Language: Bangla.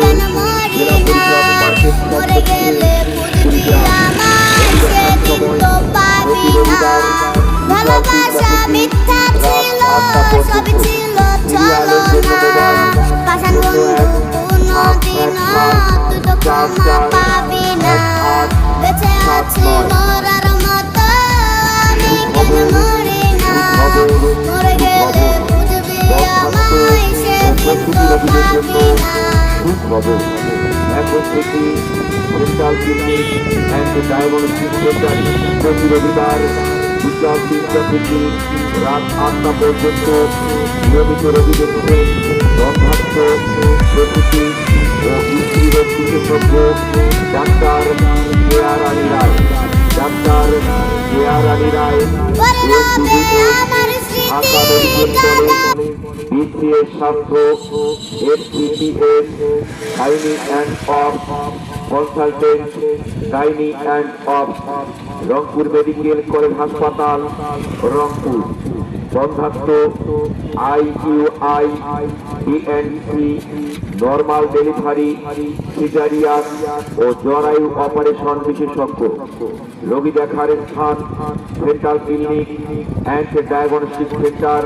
কেন মরি না মরে গেলে বুঝবি আমায় সেদিন তো পাবি না ভালোবাসা মিথ্যা ছিল সবই ছিল চলো না পাষাণ বন্ধু কোনদিনও তুই তো ক্ষমা পাবি না বেঁচে আছি মরার মতো আমি কেন মরি না মরে গেলে বুঝবি আমায় সেদিন তো পাবি না এখন থেকে central clinic and diagnostic centre প্রতি রবিবার বিকাল 3টা থেকে রাত 8টা পর্যন্ত নিয়মিত রোগী দেখছেন গর্ভাস্থ প্রসূতি ও স্ত্রীরোগ বিশেষজ্ঞ doctor Keya Rani Roy. Doctor Keya Rani Roy Dhaka medical college BCS ছাত্র FCPS gynae and of consultant gynae and of Rangpur medical college হাসপাতাল রংপুর। বন্ধাত্ম IUI DNC normal delivery caesarean ও জরায়ু অপারেশন বিশেষজ্ঞ। রোগী দেখার স্থান central clinic and diagnostic centre.